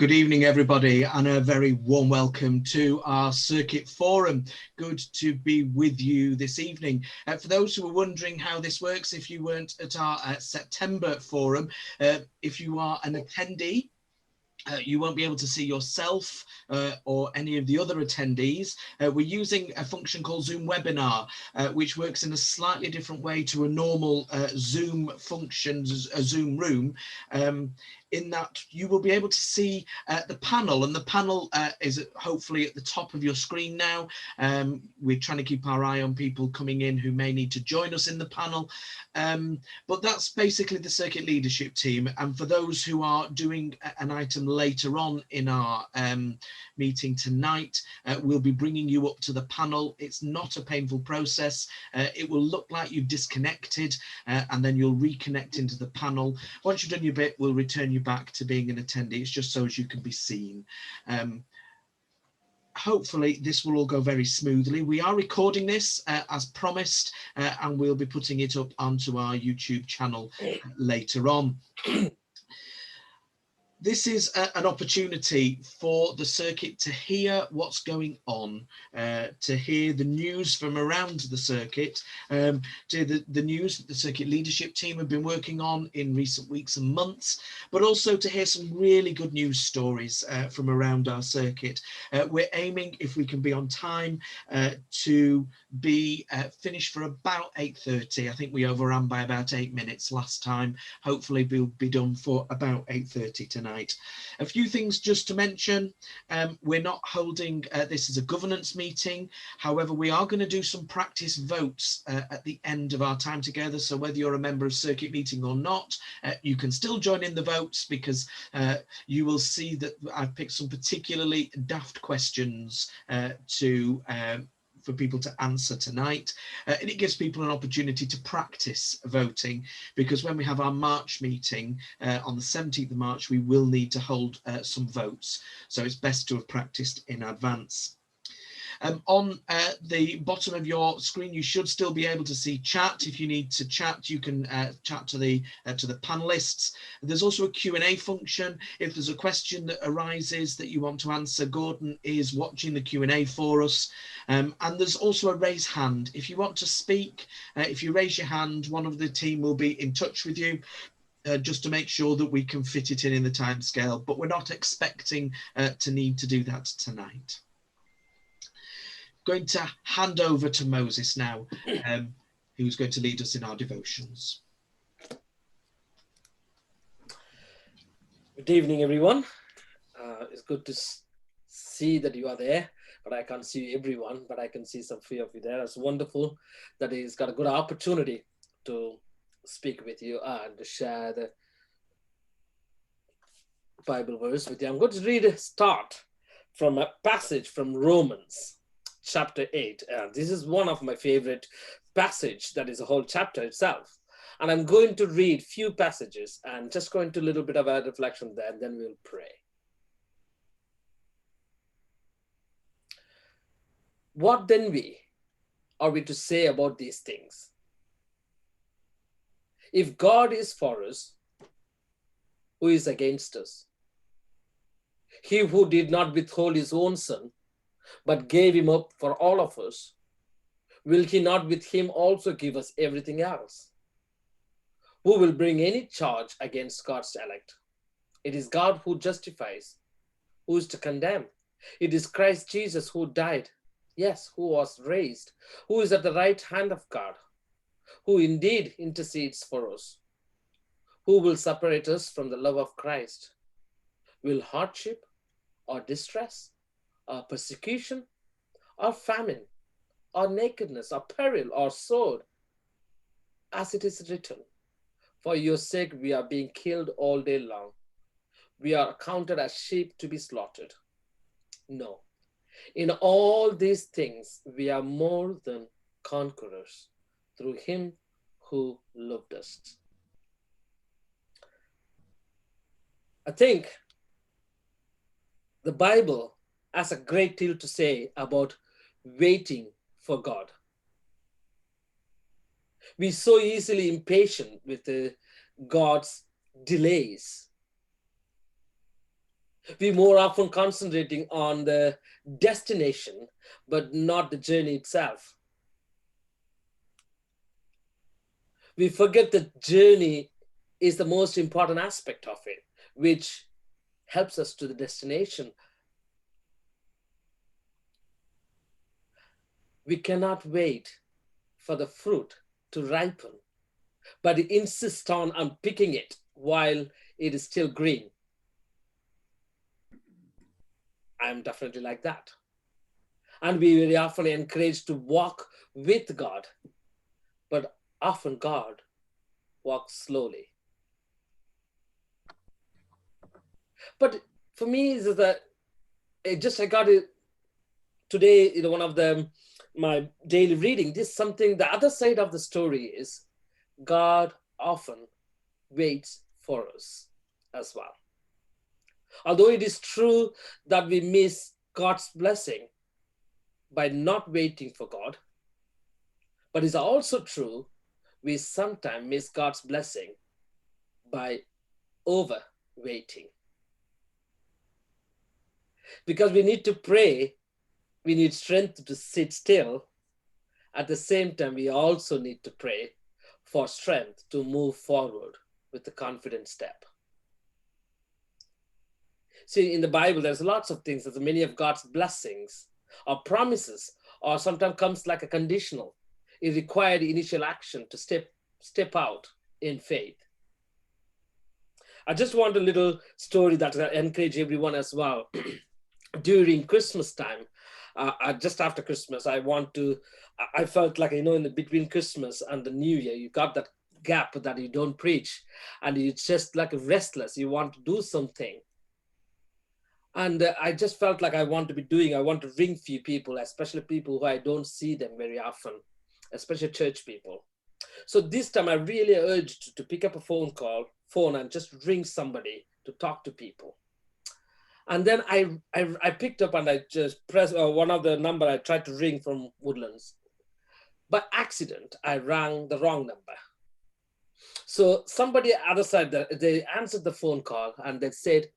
Good evening, everybody, and a very warm welcome to our Circuit Forum. Good to be with you this evening. For those who are wondering how this works, if you weren't at our September forum, if you are an attendee, you won't be able to see yourself or any of the other attendees. We're using a function called Zoom Webinar, which works in a slightly different way to a normal Zoom function, a Zoom room. in that you will be able to see the panel, and the panel is hopefully at the top of your screen now. We're trying to keep our eye on people coming in who may need to join us in the panel, but that's basically the circuit leadership team. And for those who are doing an item later on in our meeting tonight, we'll be bringing you up to the panel. It's not a painful process. It will look like you've disconnected and then you'll reconnect into the panel. Once you've done your bit, we'll return you back to being an attendee. It's just so as you can be seen. Hopefully this will all go very smoothly. We are recording this as promised, and we'll be putting it up onto our YouTube channel later on. This is an opportunity for the circuit to hear what's going on, to hear the news from around the circuit, to the news that the circuit leadership team have been working on in recent weeks and months, but also to hear some really good news stories from around our circuit. We're aiming, if we can be on time, to be finished for about 8:30. I think we overran by about 8 minutes last time. Hopefully we'll be done for about 8:30 tonight. A few things just to mention. We're not holding this as a governance meeting. However, we are going to do some practice votes at the end of our time together. So whether you're a member of circuit meeting or not, you can still join in the votes, because you will see that I've picked some particularly daft questions for people to answer tonight, and it gives people an opportunity to practice voting, because when we have our March meeting on the 17th of March, we will need to hold some votes, so it's best to have practiced in advance. On the bottom of your screen, you should still be able to see chat. If you need to chat, you can chat to the panelists. There's also a Q&A function. If there's a question that arises that you want to answer, Gordon is watching the Q&A for us. And there's also a raise hand. If you want to speak, if you raise your hand, one of the team will be in touch with you. Just to make sure that we can fit it in the time scale, but we're not expecting to need to do that tonight. Going to hand over to Moses now, who's going to lead us in our devotions. Good evening, everyone. It's good to see that you are there, but I can't see everyone, but I can see some few of you there. It's wonderful that he's got a good opportunity to speak with you and to share the Bible verse with you. I'm going to read a start from a passage from Romans chapter 8. This is one of my favorite passage, that is a whole chapter itself. And I'm going to read few passages and just go into a little bit of a reflection there, and then we'll pray. What then are we to say about these things? If God is for us, who is against us? He who did not withhold his own son, but gave him up for all of us, will he not with him also give us everything else? Who will bring any charge against God's elect? It is God who justifies. Who is to condemn? It is Christ Jesus who died, yes, who was raised, who is at the right hand of God, who indeed intercedes for us. Who will separate us from the love of Christ? Will hardship or distress or persecution or famine or nakedness or peril or sword? As it is written, for your sake we are being killed all day long. We are counted as sheep to be slaughtered. No, in all these things we are more than conquerors through him who loved us. I think the Bible has a great deal to say about waiting for God. We're so easily impatient with God's delays. We're more often concentrating on the destination, but not the journey itself. We forget the journey is the most important aspect of it, which helps us to the destination. We cannot wait for the fruit to ripen, but insist on picking it while it is still green. I'm definitely like that. And we very often encouraged to walk with God, but often God walks slowly. But for me, is that I got it today. One of my daily reading. This is something. The other side of the story is God often waits for us as well. Although it is true that we miss God's blessing by not waiting for God, but it's also true we sometimes miss God's blessing by over waiting. Because we need to pray, we need strength to sit still. At the same time, we also need to pray for strength to move forward with a confident step. See, in the Bible, there's lots of things. There's many of God's blessings or promises, or sometimes comes like a conditional. It required initial action to step out in faith. I just want a little story that will encourage everyone as well. During Christmas time, just after Christmas, I felt like, in the between Christmas and the New Year, you got that gap that you don't preach, and it's just like restless. You want to do something. And I just felt like I want to ring few people, especially people who I don't see them very often, especially church people. So this time I really urged to pick up a phone and just ring somebody to talk to people. And then I picked up and I just pressed one of the number I tried to ring from Woodlands. By accident, I rang the wrong number. So somebody other side, they answered the phone call and they said,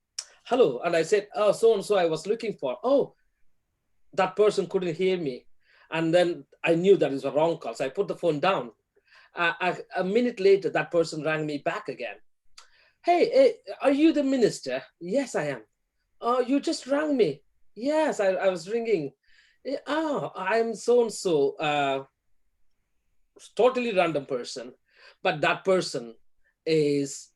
hello. And I said, oh, so-and-so I was looking for. Oh, that person couldn't hear me. And then I knew that it was a wrong call. So I put the phone down. A minute later, that person rang me back again. Hey, are you the minister? Yes, I am. Oh, you just rang me. Yes, I was ringing. Oh, I'm so-and-so. Totally random person. But that person is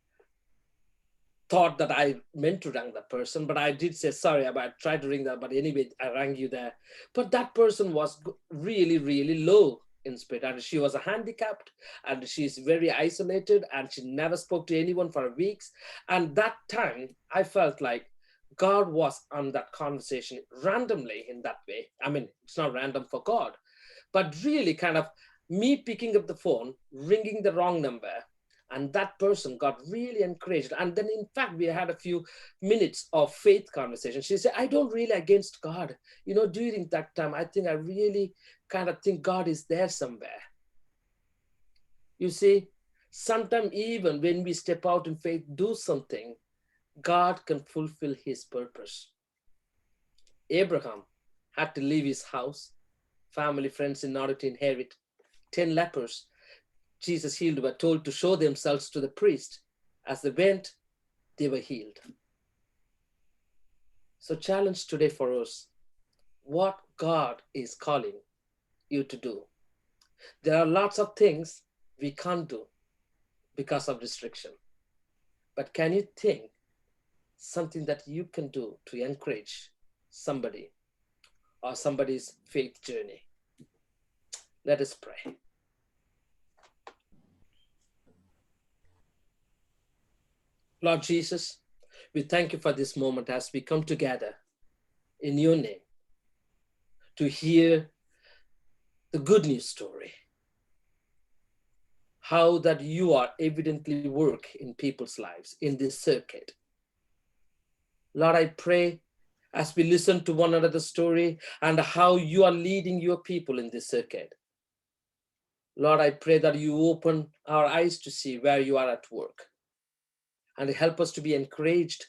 thought that I meant to ring that person, but I did say, sorry, I tried to ring that, but anyway, I rang you there. But that person was really, really low in spirit, and she was handicapped, and she's very isolated, and she never spoke to anyone for weeks. And that time, I felt like God was on that conversation randomly in that way. I mean, it's not random for God, but really kind of me picking up the phone, ringing the wrong number, and that person got really encouraged. And then, in fact, we had a few minutes of faith conversation. She said, I don't really against God. During that time, I really kind of think God is there somewhere. You see, sometimes even when we step out in faith, do something, God can fulfill his purpose. Abraham had to leave his house, family, friends in order to inherit. 10 lepers Jesus healed were told to show themselves to the priest. As they went, they were healed. So challenge today for us, what God is calling you to do. There are lots of things we can't do because of restriction. But can you think something that you can do to encourage somebody or somebody's faith journey? Let us pray. Lord Jesus, we thank you for this moment as we come together in your name to hear the good news story. How that you are evidently work in people's lives in this circuit. Lord, I pray as we listen to one another's story and how you are leading your people in this circuit. Lord, I pray that you open our eyes to see where you are at work and help us to be encouraged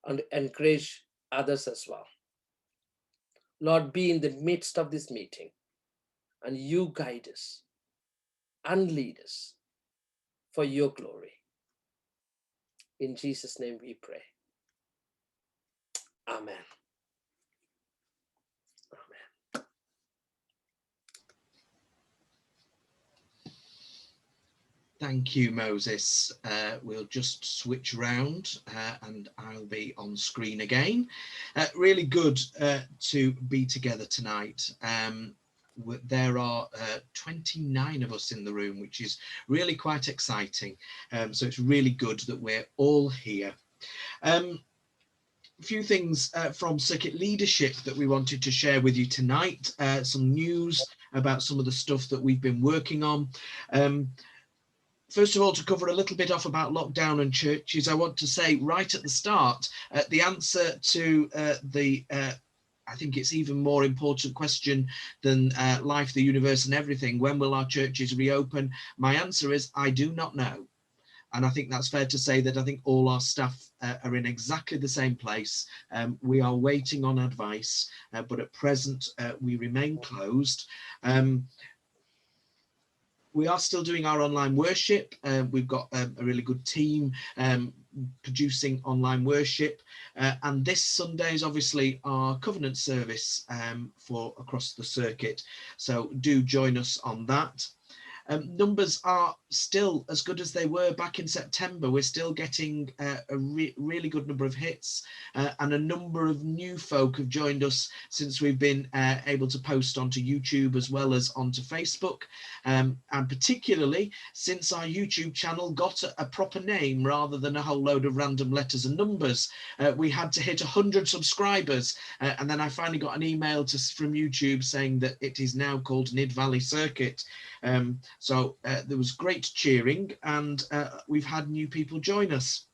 and encourage others as well. Lord, be in the midst of this meeting and you guide us and lead us for your glory. In Jesus' name we pray. Amen. Thank you, Moses. We'll just switch round and I'll be on screen again. Really good to be together tonight. There are 29 of us in the room, which is really quite exciting. So it's really good that we're all here. A few things from circuit leadership that we wanted to share with you tonight. Some news about some of the stuff that we've been working on. First of all, to cover a little bit off about lockdown and churches, I want to say right at the start, the answer to I think it's even more important question than life, the universe and everything. When will our churches reopen? My answer is, I do not know. And I think that's fair to say that I think all our staff are in exactly the same place. We are waiting on advice, but at present we remain closed. We are still doing our online worship. We've got a really good team producing online worship. And this Sunday is obviously our covenant service for across the circuit. So do join us on that. Numbers are still as good as they were back in September. We're still getting a really good number of hits, and a number of new folk have joined us since we've been able to post onto YouTube as well as onto Facebook, and particularly since our YouTube channel got a proper name rather than a whole load of random letters and numbers. We had to hit 100 subscribers, and then I finally got an email from YouTube saying that it is now called NIdd Valley Circuit. So there was great cheering, and we've had new people join us.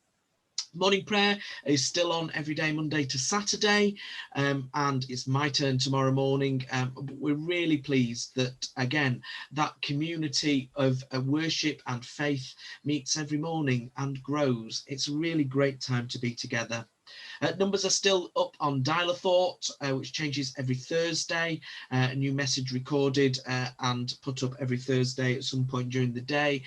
Morning prayer is still on every day, Monday to Saturday, and it's my turn tomorrow morning. But we're really pleased that, again, that community of worship and faith meets every morning and grows. It's a really great time to be together. Numbers are still up on Dial a Thought, which changes every Thursday. A new message recorded and put up every Thursday at some point during the day.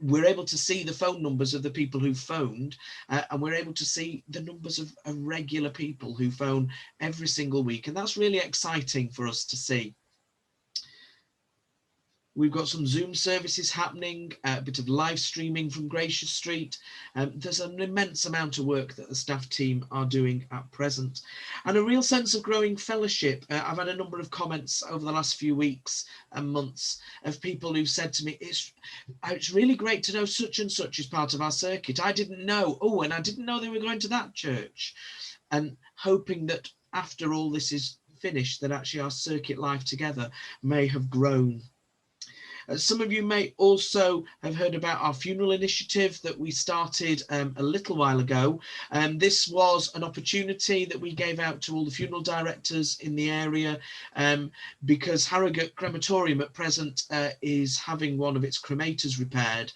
We're able to see the phone numbers of the people who phoned, and we're able to see the numbers of regular people who phone every single week. And that's really exciting for us to see. We've got some Zoom services happening, a bit of live streaming from Gracious Street. There's an immense amount of work that the staff team are doing at present, and a real sense of growing fellowship. I've had a number of comments over the last few weeks and months of people who've said to me, it's really great to know such and such is part of our circuit. I didn't know. Oh, and I didn't know they were going to that church. And hoping that after all this is finished, that actually our circuit life together may have grown. Some of you may also have heard about our funeral initiative that we started a little while ago. This was an opportunity that we gave out to all the funeral directors in the area, because Harrogate Crematorium at present is having one of its cremators repaired.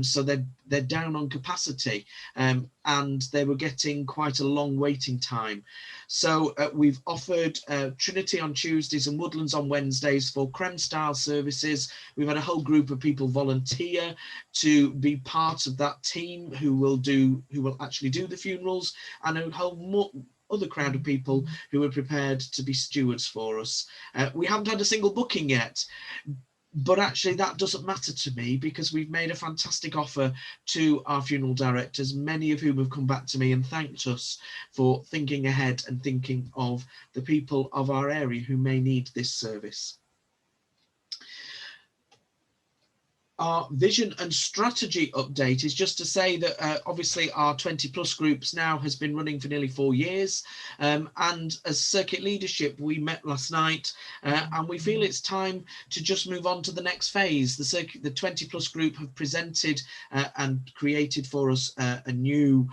So they're down on capacity, and they were getting quite a long waiting time. So we've offered Trinity on Tuesdays and Woodlands on Wednesdays for creme style services. We've had a whole group of people volunteer to be part of that team who will actually do the funerals, and a whole other crowd of people who are prepared to be stewards for us. We haven't had a single booking yet, but actually that doesn't matter to me, because we've made a fantastic offer to our funeral directors, many of whom have come back to me and thanked us for thinking ahead and thinking of the people of our area who may need this service. Our vision and strategy update is just to say that obviously our 20 plus groups now has been running for nearly 4 years, and as circuit leadership we met last night, and we feel it's time to just move on to the next phase. The 20 plus group have presented and created for us a new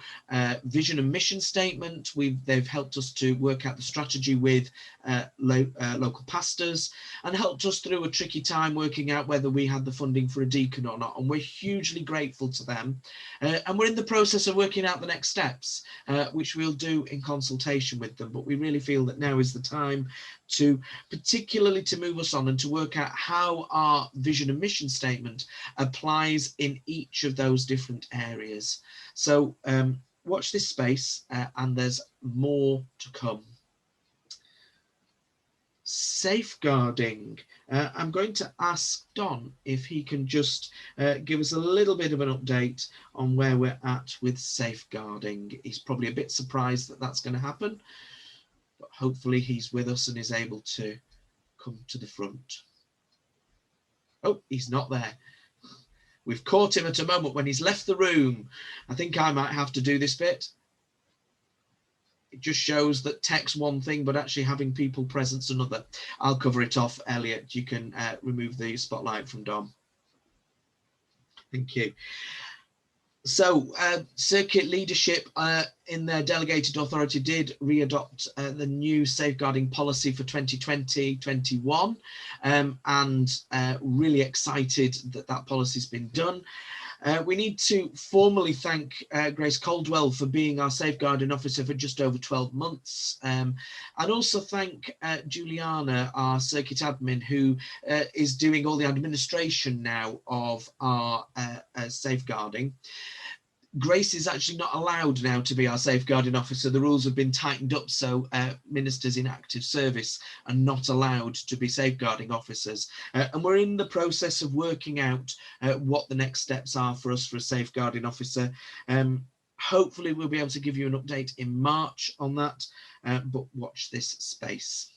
vision and mission statement. They've helped us to work out the strategy with local pastors, and helped us through a tricky time working out whether we had the funding for a deacon or not, and we're hugely grateful to them, and we're in the process of working out the next steps, which we'll do in consultation with them. But we really feel that now is the time to particularly to move us on and to work out how our vision and mission statement applies in each of those different areas. So watch this space, and there's more to come. safeguarding. I'm going to ask Don if he can just give us a little bit of an update on where we're at with safeguarding. He's probably a bit surprised that that's going to happen, but hopefully he's with us and is able to come to the front. Oh, he's not there. We've caught him at a moment when he's left the room. I think I might have to do this bit. It just shows that text one thing, but actually having people present's another. I'll cover it off, Elliot. You can remove the spotlight from Dom. Thank you. So circuit leadership in their delegated authority did readopt the new safeguarding policy for 2020-21 and really excited that that policy's been done. We need to formally thank Grace Caldwell for being our safeguarding officer for just over 12 months. And also thank Juliana, our circuit admin, who is doing all the administration now of our safeguarding. Grace is actually not allowed now to be our safeguarding officer. The rules have been tightened up, so ministers in active service are not allowed to be safeguarding officers. And we're in the process of working out what the next steps are for us for a safeguarding officer. Hopefully we'll be able to give you an update in March on that, but watch this space.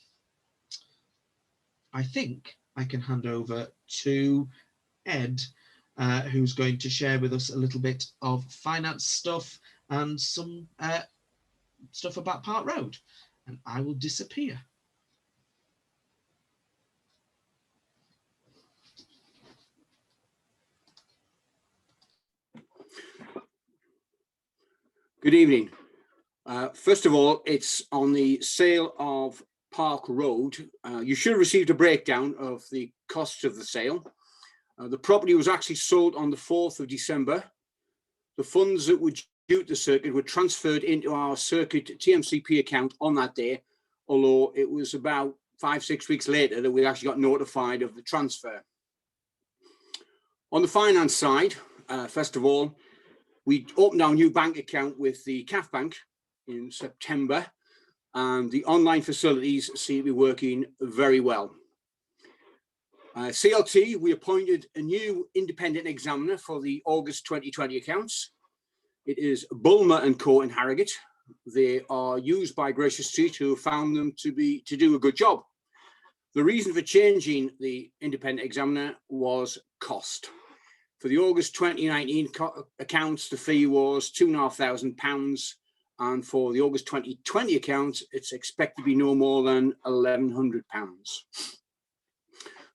I think I can hand over to Ed, who's going to share with us a little bit of finance stuff and some stuff about Park Road, and I will disappear. Good evening. First of all, it's on the sale of Park Road. You should have received a breakdown of the costs of the sale. The property was actually sold on the 4th of December. The funds that were due to the circuit were transferred into our circuit TMCP account on that day, although it was about 5-6 weeks later that we actually got notified of the transfer. On the finance side, first of all, we opened our new bank account with the CAF Bank in September, and the online facilities seem to be working very well. CLT, we appointed a new independent examiner for the August 2020 accounts. It is Bulmer and Co in Harrogate. They are used by Gracious Street, who found them to do a good job. The reason for changing the independent examiner was cost. For the August 2019 accounts, the fee was £2,500, and for the August 2020 accounts, it's expected to be no more than £1,100.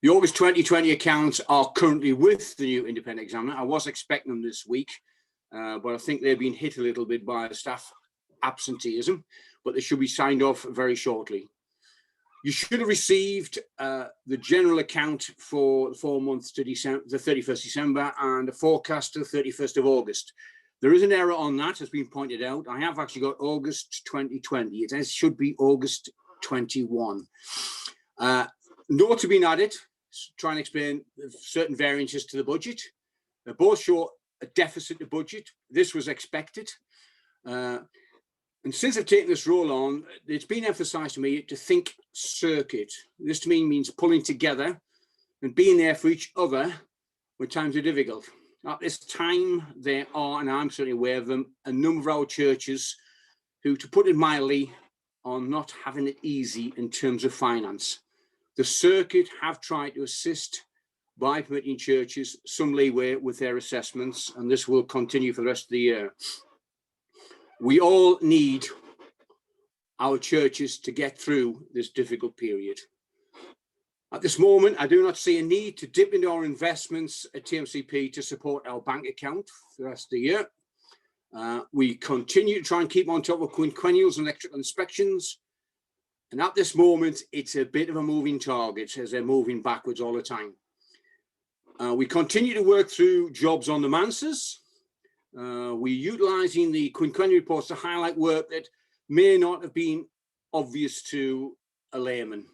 The August 2020 accounts are currently with the new independent examiner. I was expecting them this week, but I think they've been hit a little bit by staff absenteeism, but they should be signed off very shortly. You should have received the general account for the 4 months to December, the 31st December, and a forecast to the 31st of August. There is an error on that, has been pointed out. I have actually got August 2020. It should be August 21. Note to be added, try and explain certain variances to the budget. They both show a deficit to budget. This was expected. And since I've taken this role on, it's been emphasised to me to think circuit. This to me means pulling together and being there for each other when times are difficult. At this time, there are, and I'm certainly aware of them, a number of our churches who, to put it mildly, are not having it easy in terms of finance. The circuit have tried to assist by permitting churches some leeway with their assessments, and this will continue for the rest of the year. We all need our churches to get through this difficult period. At this moment, I do not see a need to dip into our investments at TMCP to support our bank account for the rest of the year. We continue to try and keep on top of quinquennials and electrical inspections. And at this moment, it's a bit of a moving target as they're moving backwards all the time. We continue to work through jobs on the Manses. We're utilising the quinquennial reports to highlight work that may not have been obvious to a layman.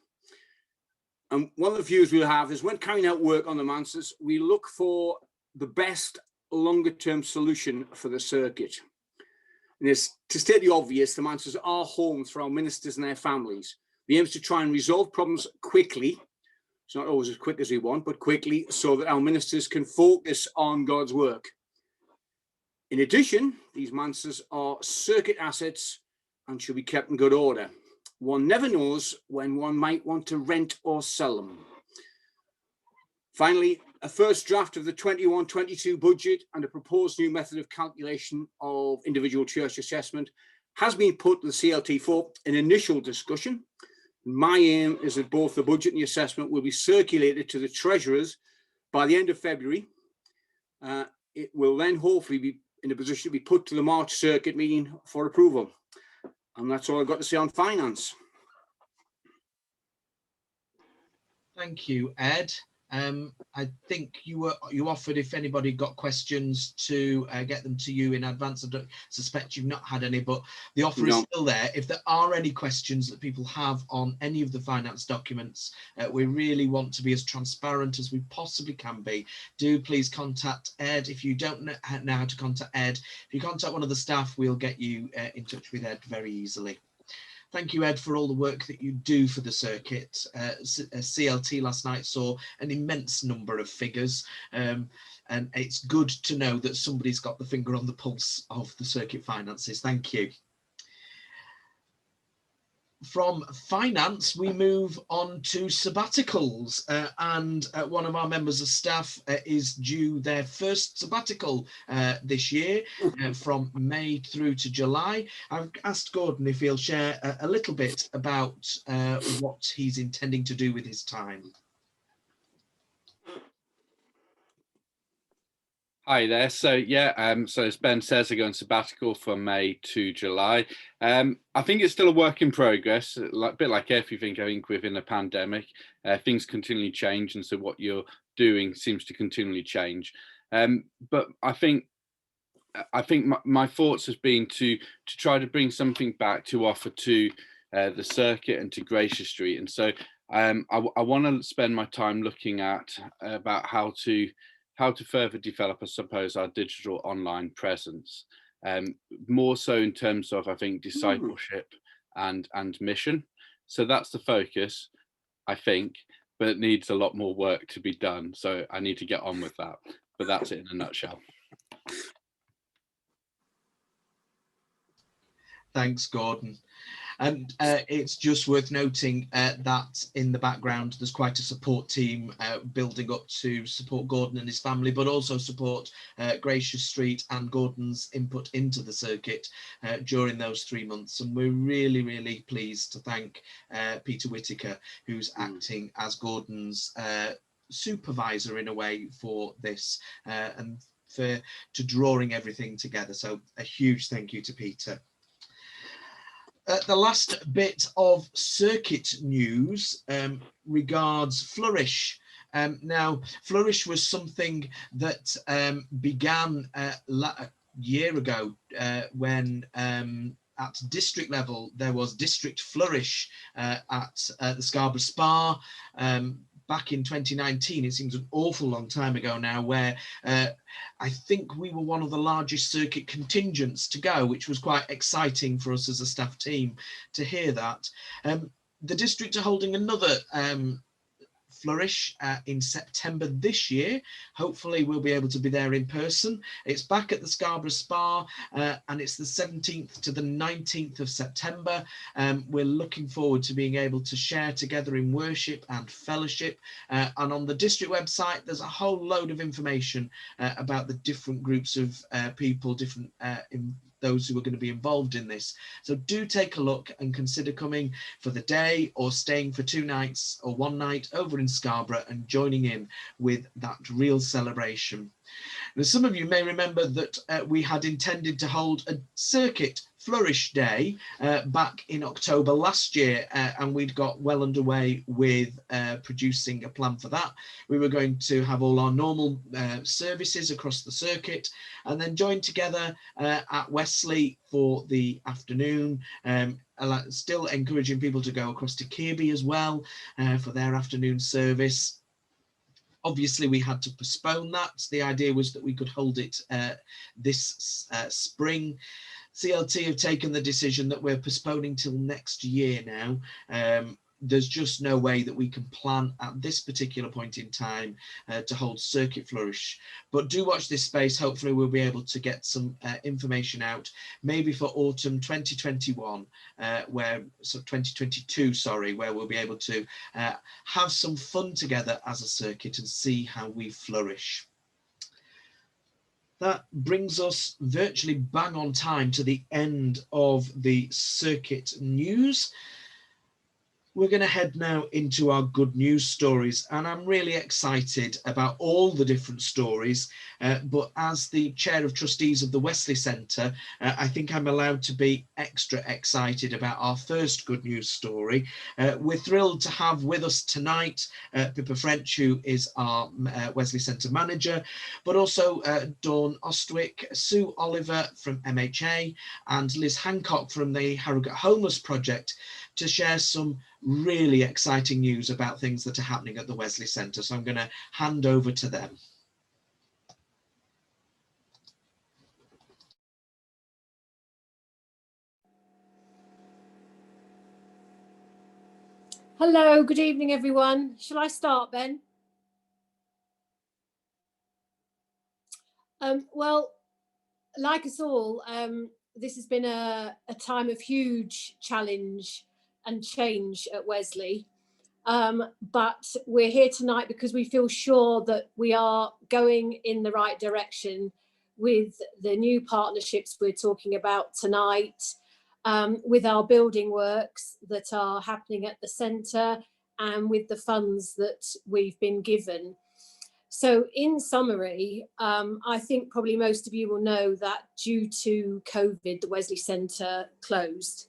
And one of the views we'll have is when carrying out work on the Manses, we look for the best longer term solution for the circuit. And it's, to state the obvious, the Manses are homes for our ministers and their families. The aim is to try and resolve problems quickly. It's not always as quick as we want, but quickly, so that our ministers can focus on God's work. In addition, these manses are circuit assets and should be kept in good order. One never knows when one might want to rent or sell them. Finally, a first draft of the 21-22 budget and a proposed new method of calculation of individual church assessment has been put to the CLT for an initial discussion. My aim is that both the budget and the assessment will be circulated to the treasurers by the end of February. It will then hopefully be in a position to be put to the March circuit meeting for approval. And that's all I've got to say on finance. Thank you, Ed. I think you offered, if anybody got questions, to get them to you in advance. I don't suspect you've not had any, but the offer is still there. If there are any questions that people have on any of the finance documents, we really want to be as transparent as we possibly can be. Do please contact Ed. If you don't know how to contact Ed, if you contact one of the staff, we'll get you in touch with Ed very easily. Thank you, Ed, for all the work that you do for the circuit. CLT last night saw an immense number of figures, and it's good to know that somebody's got the finger on the pulse of the circuit finances. Thank you. From finance, we move on to sabbaticals, and one of our members of staff is due their first sabbatical this year, from May through to July. I've asked Gordon if he'll share a little bit about what he's intending to do with his time. Hi there. So yeah, so as Ben says, I go on sabbatical from May to July. I think it's still a work in progress, a bit like everything. I think within a pandemic, things continually change, and so what you're doing seems to continually change. But I think my thoughts has been to try to bring something back to offer to the circuit and to Gracious Street, and so I want to spend my time looking at about how to further develop, I suppose, our digital online presence, more so in terms of, I think, discipleship and mission. So that's the focus, I think, but it needs a lot more work to be done. So I need to get on with that. But that's it in a nutshell. Thanks, Gordon. And it's just worth noting that in the background, there's quite a support team building up to support Gordon and his family, but also support Gracious Street and Gordon's input into the circuit during those 3 months. And we're really, really pleased to thank Peter Whitaker, who's acting as Gordon's supervisor in a way for this and to drawing everything together. So a huge thank you to Peter. The last bit of circuit news regards Flourish. Now, Flourish was something that began a year ago when at district level there was District Flourish at the Scarborough Spa back in 2019. It seems an awful long time ago now, where I think we were one of the largest circuit contingents to go, which was quite exciting for us as a staff team to hear that. The district are holding another Flourish in September this year. Hopefully we'll be able to be there in person. It's back at the Scarborough Spa and it's the 17th to the 19th of September. We're looking forward to being able to share together in worship and fellowship, and on the district website there's a whole load of information about the different groups of people, different those who are going to be involved in this. So do take a look and consider coming for the day or staying for 2 nights or 1 night over in Scarborough and joining in with that real celebration. Now, some of you may remember that we had intended to hold a circuit Flourish Day back in October last year, and we'd got well underway with producing a plan for that. We were going to have all our normal services across the circuit and then join together at Wesley for the afternoon. Still encouraging people to go across to Kirby as well for their afternoon service. Obviously, we had to postpone that. The idea was that we could hold it this spring. CLT have taken the decision that we're postponing till next year now. There's just no way that we can plan at this particular point in time to hold Circuit Flourish. But do watch this space. Hopefully we'll be able to get some information out, maybe for autumn 2021, 2022, sorry, where we'll be able to have some fun together as a circuit and see how we flourish. That brings us virtually bang on time to the end of the circuit news. We're going to head now into our good news stories, and I'm really excited about all the different stories, but as the Chair of Trustees of the Wesley Centre, I think I'm allowed to be extra excited about our first good news story. We're thrilled to have with us tonight Pippa French, who is our Wesley Centre manager, but also Dawn Ostwick, Sue Oliver from MHA, and Liz Hancock from the Harrogate Homeless Project, to share some really exciting news about things that are happening at the Wesley Centre. So I'm going to hand over to them. Hello, good evening, everyone. Shall I start, Ben? Well, like us all, this has been a time of huge challenge and change at Wesley. But we're here tonight because we feel sure that we are going in the right direction with the new partnerships we're talking about tonight, with our building works that are happening at the centre, and with the funds that we've been given. So in summary, I think probably most of you will know that due to COVID, the Wesley Centre closed.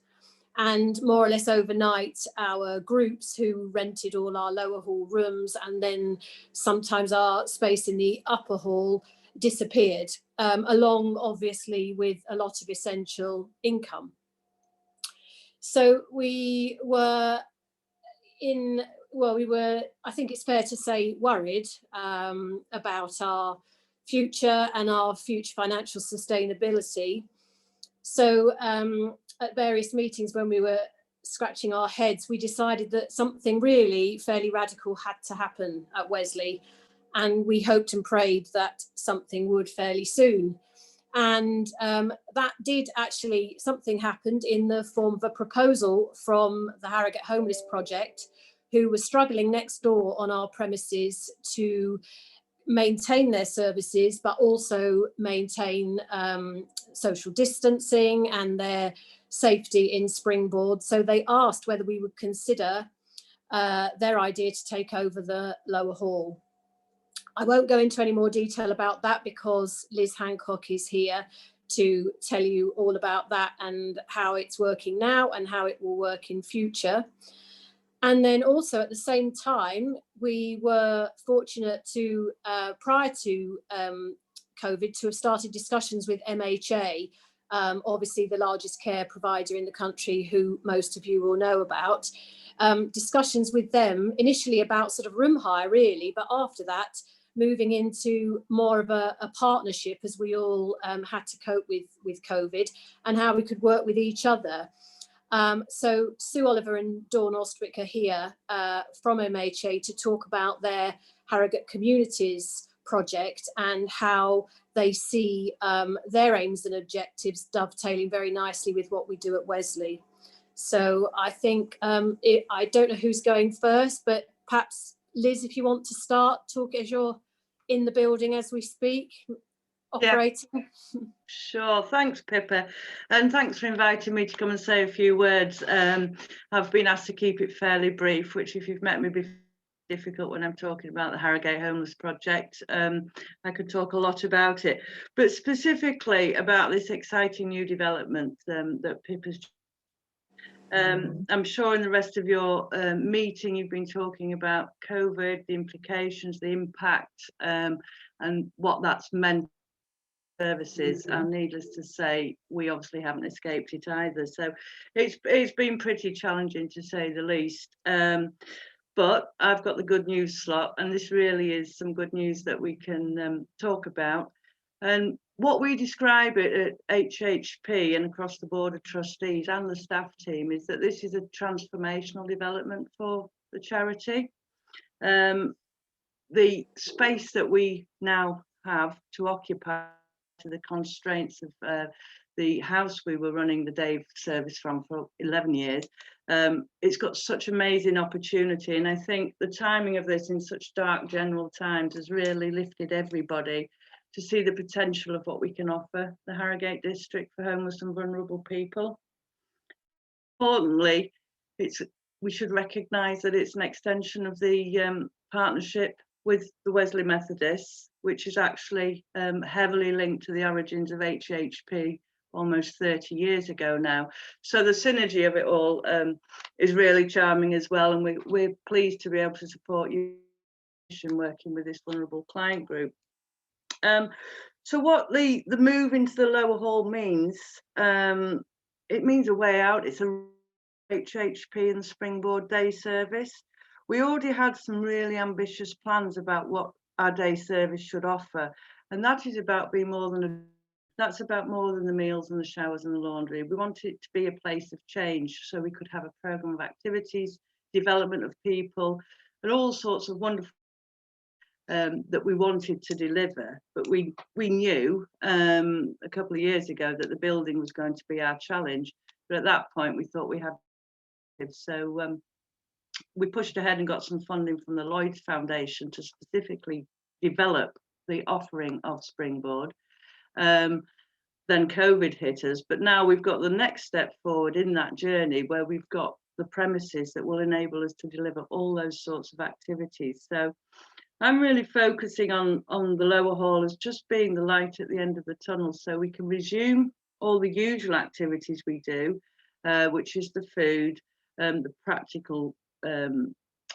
And more or less overnight, our groups who rented all our lower hall rooms and then sometimes our space in the upper hall disappeared, along obviously with a lot of essential income. So we were I think it's fair to say, worried about our future and our future financial sustainability. So at various meetings when we were scratching our heads, we decided that something really fairly radical had to happen at Wesley. And we hoped and prayed that something would fairly soon. And that did actually, something happened in the form of a proposal from the Harrogate Homeless Project, who were struggling next door on our premises to maintain their services, but also maintain social distancing and their safety in Springboard. So they asked whether we would consider their idea to take over the lower hall. I won't go into any more detail about that because Liz Hancock is here to tell you all about that and how it's working now and how it will work in future. And then also at the same time, we were fortunate to, prior to COVID, to have started discussions with MHA, obviously the largest care provider in the country, who most of you will know about. Discussions with them initially about sort of room hire really, but after that, moving into more of a partnership as we all had to cope with COVID and how we could work with each other. So Sue Oliver and Dawn Ostwick are here from MHA to talk about their Harrogate Communities project and how they see their aims and objectives dovetailing very nicely with what we do at Wesley. So I think, I don't know who's going first, but perhaps Liz, if you want to start, talk as you're in the building as we speak, operating. Yeah. Sure, thanks Pippa, and thanks for inviting me to come and say a few words. I've been asked to keep it fairly brief, which if you've met me before, difficult when I'm talking about the Harrogate Homeless Project. I could talk a lot about it, but specifically about this exciting new development that Pippa's. I'm sure in the rest of your meeting you've been talking about COVID, the implications, the impact, and what that's meant services, and needless to say we obviously haven't escaped it either, so it's been pretty challenging to say the least, but I've got the good news slot and this really is some good news that we can talk about. And what we describe it at HHP and across the board of trustees and the staff team is that this is a transformational development for the charity. The space that we now have to occupy to the constraints of the house we were running the day service from for 11 years, it's got such amazing opportunity, and I think the timing of this in such dark general times has really lifted everybody to see the potential of what we can offer the Harrogate district for homeless and vulnerable people. Importantly, we should recognise that it's an extension of the partnership with the Wesley Methodists, which is actually heavily linked to the origins of HHP almost 30 years ago now. So the synergy of it all is really charming as well, and we're pleased to be able to support you in working with this vulnerable client group. So what the move into the lower hall means, it means a way out. It's a HHP and the Springboard Day service. We already had some really ambitious plans about what our day service should offer, and that is about being more than that's about more than the meals and the showers and the laundry. We want it to be a place of change, so we could have a program of activities, development of people, and all sorts of wonderful that we wanted to deliver. But we knew a couple of years ago that the building was going to be our challenge. But at that point, we thought we had. So we pushed ahead and got some funding from the Lloyds Foundation to specifically develop the offering of Springboard. Then COVID hit us, but now we've got the next step forward in that journey where we've got the premises that will enable us to deliver all those sorts of activities. So I'm really focusing on the lower hall as just being the light at the end of the tunnel, so we can resume all the usual activities we do, which is the food, the practical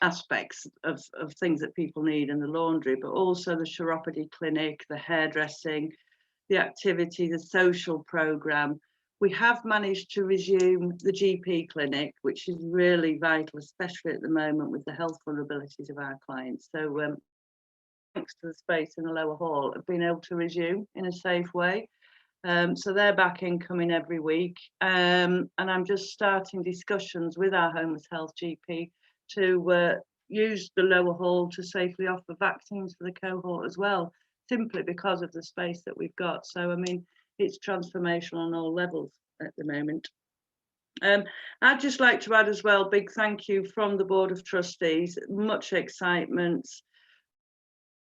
aspects of things that people need, and the laundry, but also the chiropody clinic, the hairdressing, the activity, the social program. We have managed to resume the GP clinic, which is really vital, especially at the moment with the health vulnerabilities of our clients. So thanks to the space in the lower hall, have been able to resume in a safe way. So they're back in, coming every week. And I'm just starting discussions with our homeless health GP to use the lower hall to safely offer vaccines for the cohort as well, simply because of the space that we've got. So, I mean, it's transformational on all levels at the moment. I'd just like to add as well, big thank you from the Board of Trustees, much excitement,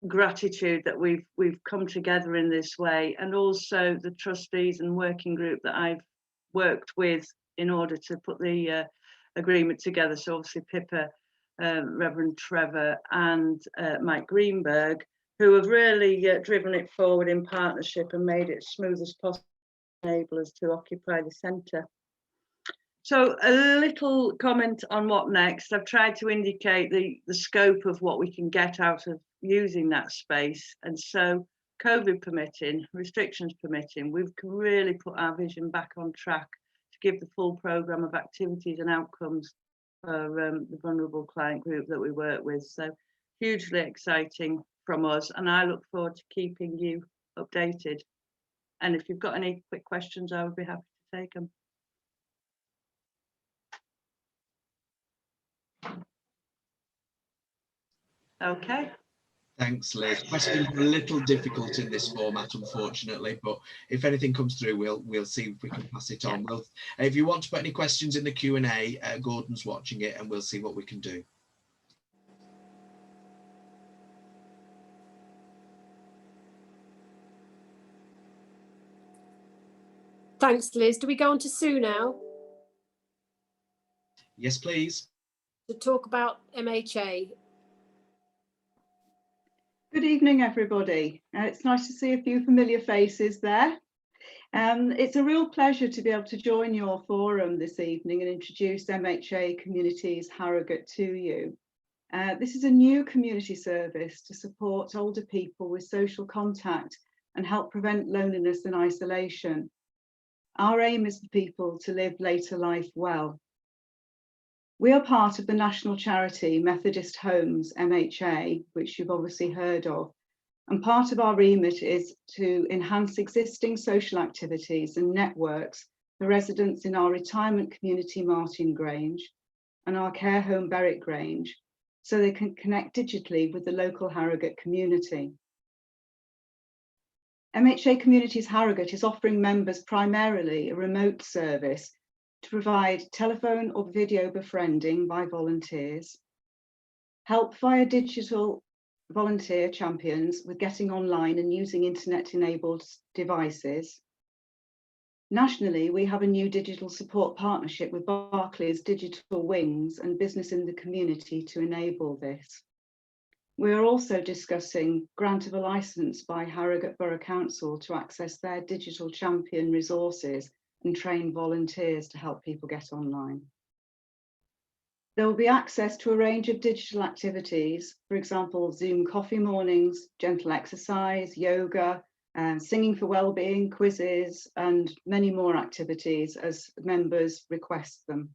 gratitude that we've come together in this way, and also the trustees and working group that I've worked with in order to put the agreement together. So obviously Pippa, Reverend Trevor and Mike Greenberg, who have really driven it forward in partnership and made it as smooth as possible to enable us to occupy the centre. So a little comment on what next. I've tried to indicate the scope of what we can get out of using that space. And so COVID permitting, restrictions permitting, we've really put our vision back on track to give the full programme of activities and outcomes for the vulnerable client group that we work with. So hugely exciting from us, and I look forward to keeping you updated. And if you've got any quick questions, I would be happy to take them. Okay. Thanks, Liz. Questions are a little difficult in this format, unfortunately, but if anything comes through, we'll see if we can pass it on. We'll, if you want to put any questions in the Q&A, Gordon's watching it, and we'll see what we can do. Thanks, Liz. Do we go on to Sue now? Yes, please. To talk about MHA. Good evening, everybody. It's nice to see a few familiar faces there. It's a real pleasure to be able to join your forum this evening and introduce MHA Communities Harrogate to you. This is a new community service to support older people with social contact and help prevent loneliness and isolation. Our aim is for people to live later life well. We are part of the national charity Methodist Homes, MHA, which you've obviously heard of, And part of our remit is to enhance existing social activities and networks for residents in our retirement community Martin Grange and our care home Berwick Grange, so they can connect digitally with the local Harrogate community. MHA Communities Harrogate is offering members primarily a remote service to provide telephone or video befriending by volunteers, help via digital volunteer champions with getting online and using internet-enabled devices. Nationally, we have a new digital support partnership with Barclays Digital Wings and Business in the Community to enable this. We are also discussing grant of a licence by Harrogate Borough Council to access their digital champion resources and train volunteers to help people get online. There will be access to a range of digital activities, for example, Zoom coffee mornings, gentle exercise, yoga, singing for wellbeing, quizzes, and many more activities as members request them.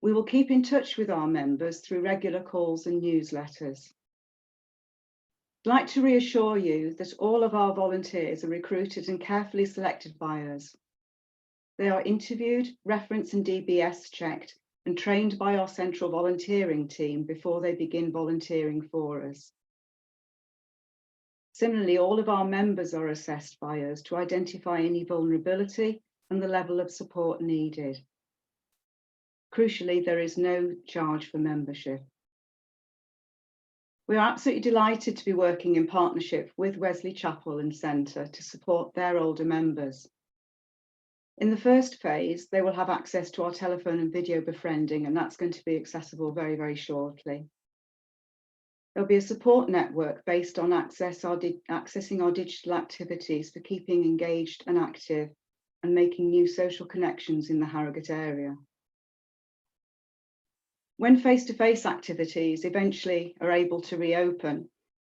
We will keep in touch with our members through regular calls and newsletters. I'd like to reassure you that all of our volunteers are recruited and carefully selected by us. They are interviewed, referenced and DBS checked and trained by our central volunteering team before they begin volunteering for us. Similarly, all of our members are assessed by us to identify any vulnerability and the level of support needed. Crucially, there is no charge for membership. We are absolutely delighted to be working in partnership with Wesley Chapel and Centre to support their older members. In the first phase, they will have access to our telephone and video befriending, and that's going to be accessible very, very shortly. There'll be a support network based on accessing our digital activities for keeping engaged and active and making new social connections in the Harrogate area. When face-to-face activities eventually are able to reopen,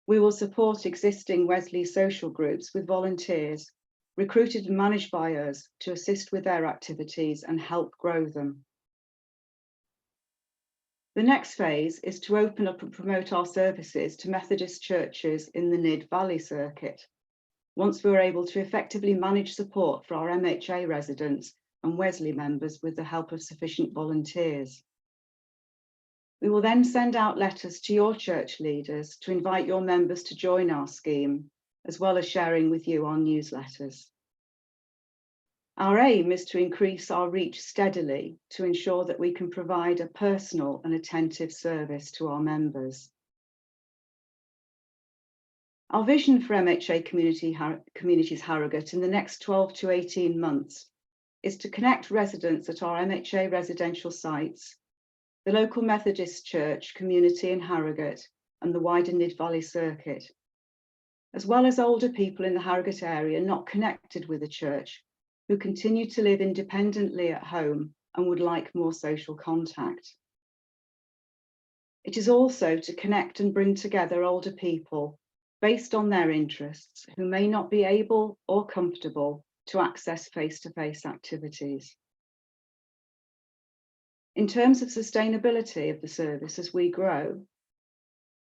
we will support existing Wesley social groups with volunteers recruited and managed by us to assist with their activities and help grow them. The next phase is to open up and promote our services to Methodist churches in the NIdd Valley circuit, once we are able to effectively manage support for our MHA residents and Wesley members with the help of sufficient volunteers. We will then send out letters to your church leaders to invite your members to join our scheme, as well as sharing with you our newsletters. Our aim is to increase our reach steadily to ensure that we can provide a personal and attentive service to our members. Our vision for MHA Communities Harrogate in the next 12 to 18 months is to connect residents at our MHA residential sites, the local Methodist Church community in Harrogate and the wider NIdd Valley circuit, as well as older people in the Harrogate area not connected with the church, who continue to live independently at home and would like more social contact. It is also to connect and bring together older people based on their interests who may not be able or comfortable to access face-to-face activities. In terms of sustainability of the service as we grow,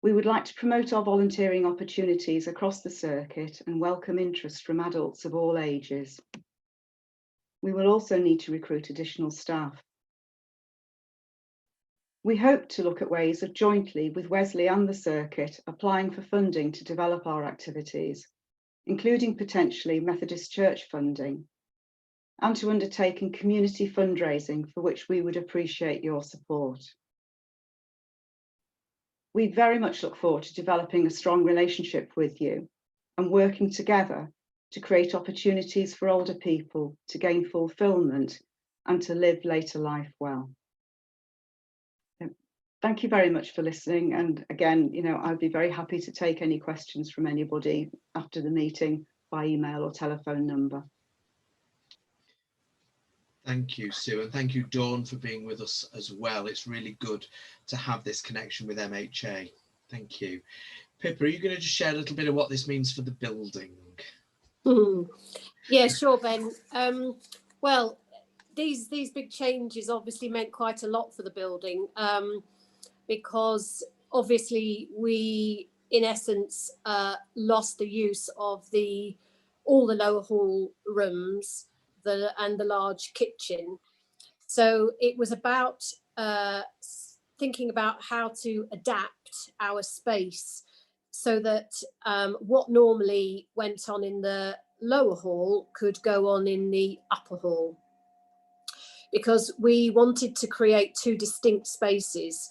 we would like to promote our volunteering opportunities across the circuit and welcome interest from adults of all ages. We will also need to recruit additional staff. We hope to look at ways of jointly with Wesley and the circuit applying for funding to develop our activities, including potentially Methodist Church funding, and to undertaking community fundraising for which we would appreciate your support. We very much look forward to developing a strong relationship with you and working together to create opportunities for older people to gain fulfilment and to live later life well. Thank you very much for listening. And again, I'd be very happy to take any questions from anybody after the meeting by email or telephone number. Thank you, Sue, and thank you, Dawn, for being with us as well. It's really good to have this connection with MHA. Thank you. Pippa, are you going to just share a little bit of what this means for the building? Yeah, sure, Ben. Well, these big changes obviously meant quite a lot for the building, because obviously we in essence, lost the use of all the lower hall rooms and the large kitchen. So it was about thinking about how to adapt our space so that what normally went on in the lower hall could go on in the upper hall, because we wanted to create two distinct spaces.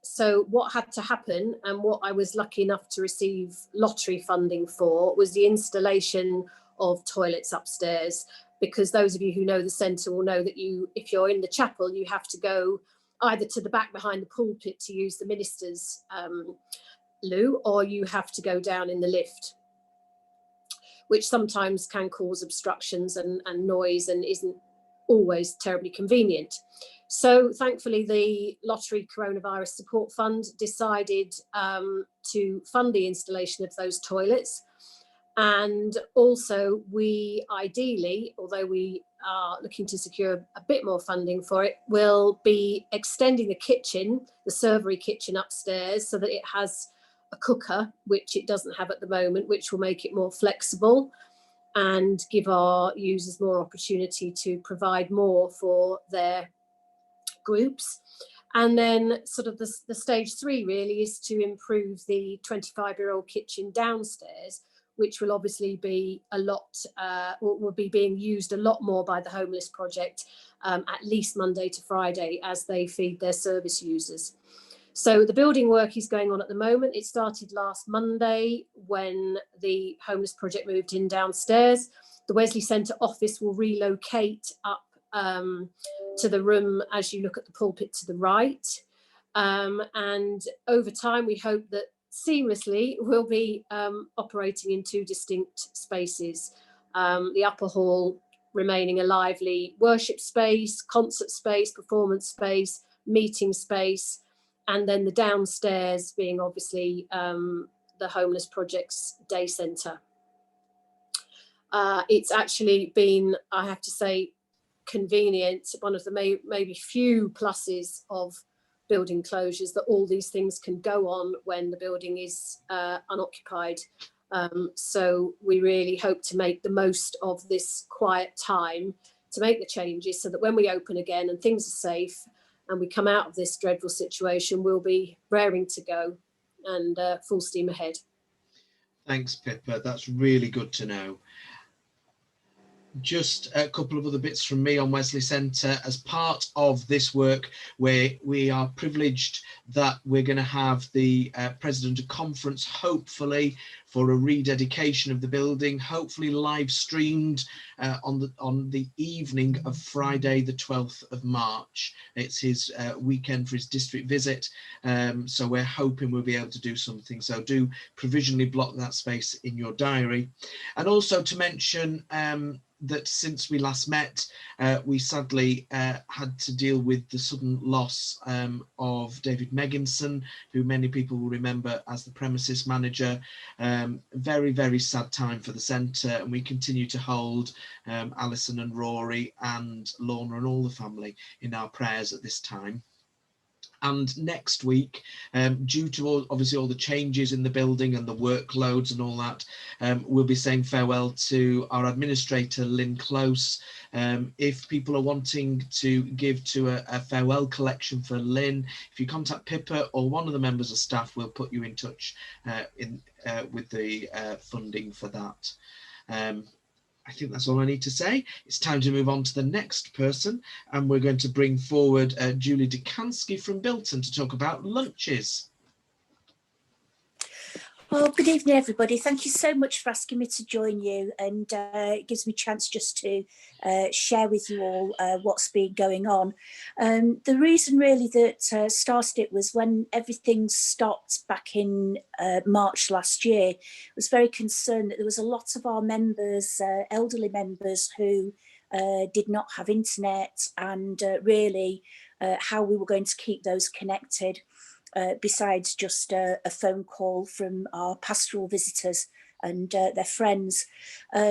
So what had to happen, and what I was lucky enough to receive lottery funding for, was the installation of toilets upstairs, because those of you who know the centre will know that if you're in the chapel, you have to go either to the back behind the pulpit to use the minister's loo, or you have to go down in the lift, which sometimes can cause obstructions and noise and isn't always terribly convenient. So thankfully, the Lottery Coronavirus Support Fund decided to fund the installation of those toilets. And also, we ideally, although we are looking to secure a bit more funding for it, will be extending the kitchen, the servery kitchen upstairs, so that it has a cooker, which it doesn't have at the moment, which will make it more flexible and give our users more opportunity to provide more for their groups. And then sort of the stage 3 really is to improve the 25-year-old kitchen downstairs, which will obviously be a lot, will be being used a lot more by the Homeless Project, at least Monday to Friday, as they feed their service users. So the building work is going on at the moment. It started last Monday when the Homeless Project moved in downstairs. The Wesley Centre office will relocate up to the room as you look at the pulpit to the right. And over time, we hope that seamlessly we'll be operating in two distinct spaces. The upper hall remaining a lively worship space, concert space, performance space, meeting space, and then the downstairs being obviously the Homeless Project's day centre. It's actually been, I have to say, convenient, one of the maybe few pluses of building closures, that all these things can go on when the building is unoccupied. So we really hope to make the most of this quiet time to make the changes, so that when we open again and things are safe and we come out of this dreadful situation, we'll be raring to go and full steam ahead. Thanks, Pippa. That's really good to know. Just a couple of other bits from me on Wesley Centre. As part of this work, where we are privileged that we're going to have the President of Conference, hopefully, for a rededication of the building, hopefully live streamed on the evening of Friday, the 12th of March. It's his weekend for his district visit. So we're hoping we'll be able to do something. So do provisionally block that space in your diary. And also to mention that since we last met, we sadly had to deal with the sudden loss of David Megginson, who many people will remember as the premises manager. Very, very sad time for the centre, and we continue to hold Alison and Rory and Lorna and all the family in our prayers at this time. And next week, due to obviously all the changes in the building and the workloads and all that, we'll be saying farewell to our administrator, Lynn Close. If people are wanting to give to a farewell collection for Lynn, if you contact Pippa or one of the members of staff, we'll put you in touch with the funding for that. I think that's all I need to say. It's time to move on to the next person, and we're going to bring forward Julie Dukansky from Bilton to talk about lunches. Well, good evening, everybody. Thank you so much for asking me to join you, and it gives me a chance just to share with you all what's been going on. The reason really that started it was when everything stopped back in March last year. I was very concerned that there was a lot of our members, elderly members, who did not have internet, and really how we were going to keep those connected. Besides just a phone call from our pastoral visitors and their friends.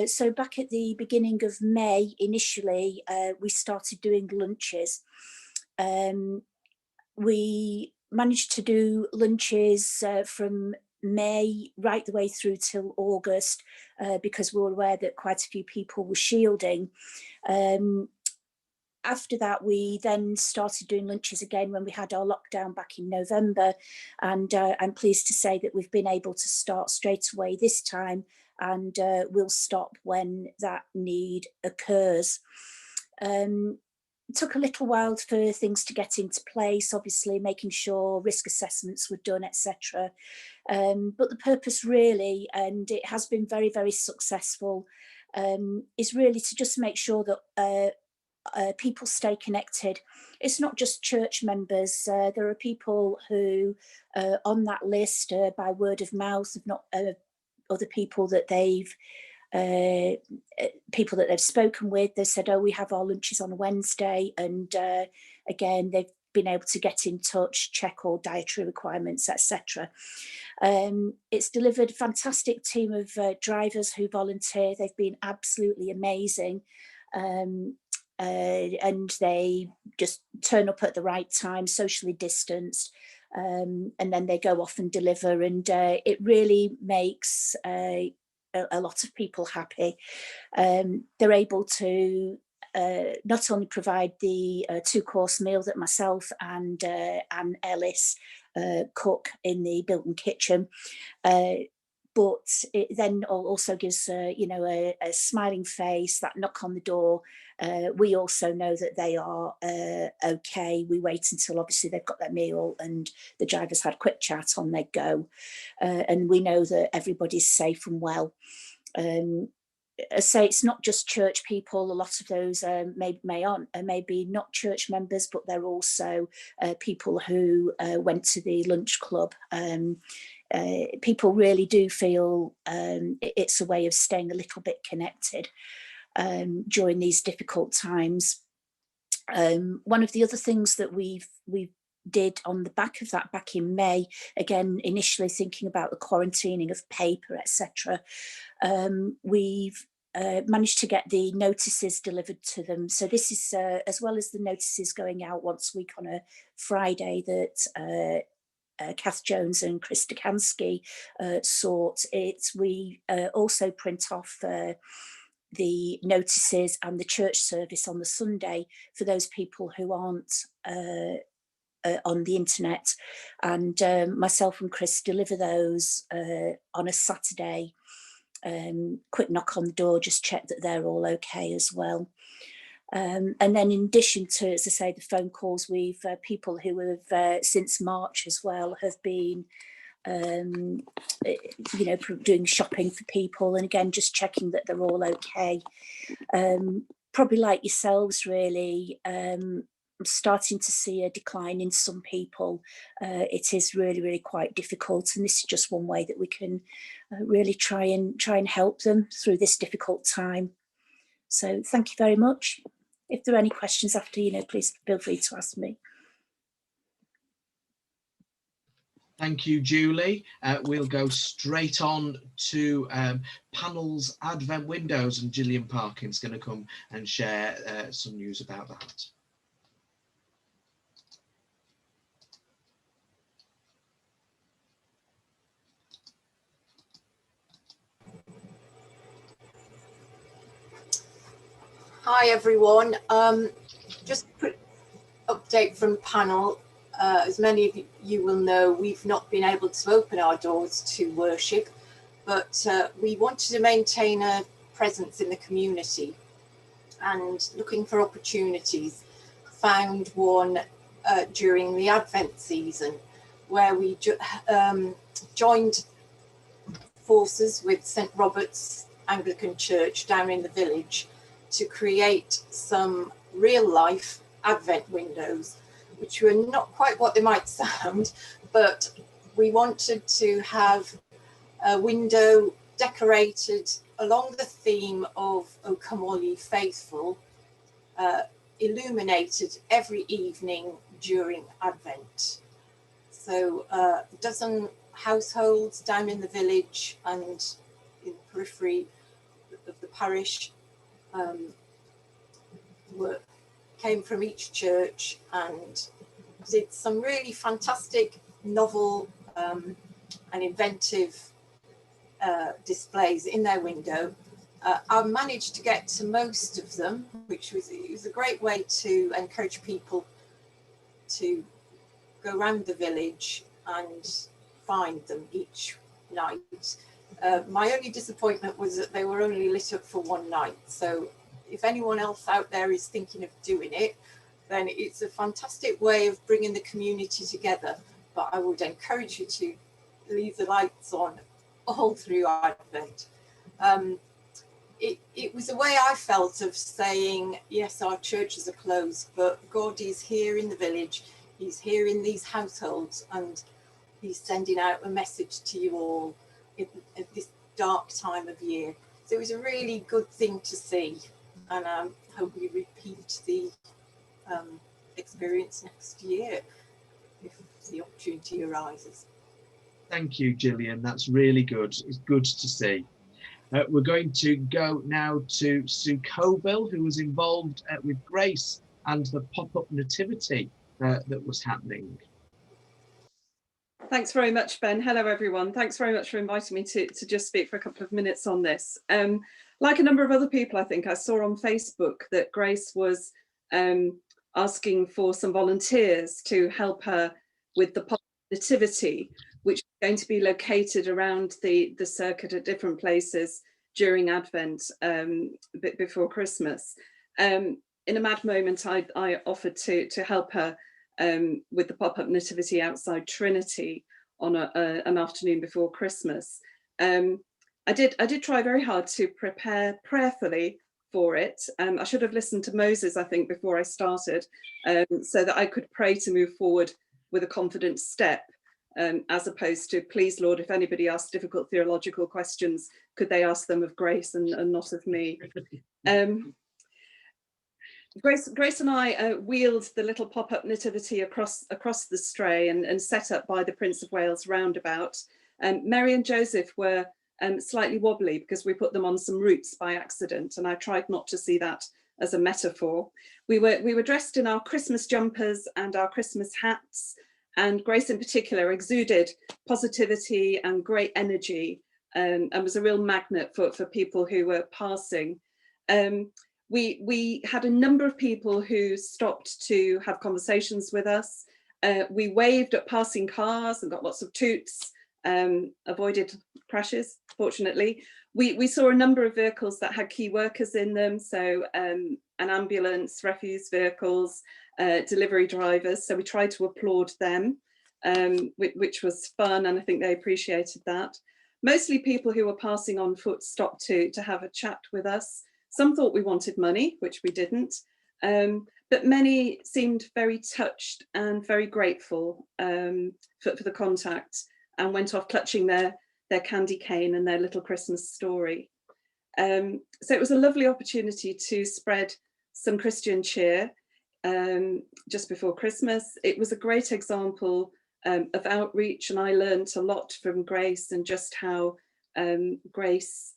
So back at the beginning of May, initially, we started doing lunches. We managed to do lunches from May right the way through till August because we were aware that quite a few people were shielding. After that, we then started doing lunches again when we had our lockdown back in November, and I'm pleased to say that we've been able to start straight away this time, and we'll stop when that need occurs. It took a little while for things to get into place, obviously making sure risk assessments were done, etc. But the purpose really, and it has been very, very successful, is really to just make sure that people stay connected. It's not just church members. There are people who on that list by word of mouth, of not other people that they've spoken with. They said, oh, we have our lunches on a Wednesday, and again they've been able to get in touch, check all dietary requirements, etc. It's delivered a fantastic team of drivers who volunteer. They've been absolutely amazing. And they just turn up at the right time, socially distanced, and then they go off and deliver, and it really makes a lot of people happy. They're able to not only provide the 2-course meal that myself and Anne Ellis cook in the built-in kitchen, but it then also gives a smiling face, that knock on the door. We also know that they are okay. We wait until obviously they've got their meal and the drivers had a quick chat on their go, and we know that everybody's safe and well. I say it's not just church people. A lot of those may be not church members, but they're also people who went to the lunch club. People really do feel it's a way of staying a little bit connected during these difficult times. One of the other things that we did on the back of that back in May, again initially thinking about the quarantining of paper, etc., we've managed to get the notices delivered to them. So this is as well as the notices going out once a week on a Friday that Kath Jones and Chris Dukansky sort it. We also print off the notices and the church service on the Sunday for those people who aren't on the internet, and myself and Chris deliver those on a Saturday. Quick knock on the door, just check that they're all okay as well. And then in addition to, as I say, the phone calls, we've people who have since March as well have been doing shopping for people, and again just checking that they're all okay. Probably like yourselves really, I'm starting to see a decline in some people. It is really, really quite difficult, and this is just one way that we can really try and help them through this difficult time. So thank you very much. If there are any questions after, please feel free to ask me. Thank you, Julie. We'll go straight on to Panel's Advent Windows, and Gillian Parkin's going to come and share some news about that. Hi everyone, just a quick update from Panel. As many of you will know, we've not been able to open our doors to worship, but we wanted to maintain a presence in the community, and looking for opportunities, found one during the Advent season where we joined forces with St Robert's Anglican Church down in the village to create some real life Advent windows, which were not quite what they might sound, but we wanted to have a window decorated along the theme of O Come All Ye Faithful, illuminated every evening during Advent. So a dozen households down in the village and in the periphery of the parish came from each church and did some really fantastic, novel and inventive displays in their window. I managed to get to most of them, which was a great way to encourage people to go around the village and find them each night. My only disappointment was that they were only lit up for one night. So if anyone else out there is thinking of doing it, then it's a fantastic way of bringing the community together. But I would encourage you to leave the lights on all through Advent. It was a way I felt of saying, yes, our churches are closed, but God is here in the village. He's here in these households, and he's sending out a message to you all at this dark time of year. So it was a really good thing to see, and I hope we repeat the experience next year if the opportunity arises. Thank you, Gillian. That's really good. It's good to see. We're going to go now to Sue Cobill, who was involved with Grace and the pop-up nativity that was happening. Thanks very much, Ben. Hello, everyone. Thanks very much for inviting me to just speak for a couple of minutes on this. Like a number of other people, I think I saw on Facebook that Grace was asking for some volunteers to help her with the pop-up nativity, which is going to be located around the circuit at different places during Advent, before Christmas. In a mad moment, I offered to help her with the pop-up nativity outside Trinity on an afternoon before Christmas. I did try very hard to prepare prayerfully for it. I should have listened to Moses, I think, before I started, so that I could pray to move forward with a confident step, as opposed to, please, Lord, if anybody asks difficult theological questions, could they ask them of Grace and not of me? Grace and I wheeled the little pop-up nativity across the Stray and set up by the Prince of Wales roundabout. Mary and Joseph were slightly wobbly because we put them on some roots by accident, and I tried not to see that as a metaphor. We were dressed in our Christmas jumpers and our Christmas hats, and Grace in particular exuded positivity and great energy, and was a real magnet for people who were passing. We had a number of people who stopped to have conversations with us. We waved at passing cars and got lots of toots, avoided crashes, fortunately. We saw a number of vehicles that had key workers in them, so an ambulance, refuse vehicles, delivery drivers, so we tried to applaud them, which was fun, and I think they appreciated that. Mostly people who were passing on foot stopped to have a chat with us. Some thought we wanted money, which we didn't, but many seemed very touched and very grateful for the contact, and went off clutching their candy cane and their little Christmas story. So it was a lovely opportunity to spread some Christian cheer just before Christmas. It was a great example of outreach, and I learned a lot from Grace and just how Grace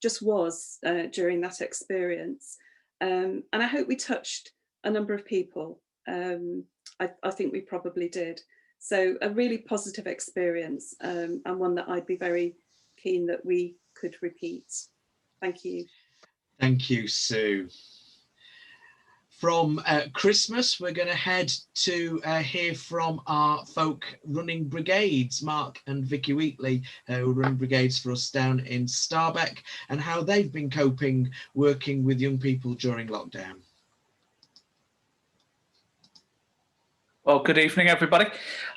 just was during that experience. And I hope we touched a number of people. I think we probably did. So a really positive experience, and one that I'd be very keen that we could repeat. Thank you. Thank you, Sue. From Christmas, we're going to head to hear from our folk running brigades, Mark and Vicky Wheatley, who run brigades for us down in Starbeck, and how they've been coping working with young people during lockdown. Well, good evening, everybody.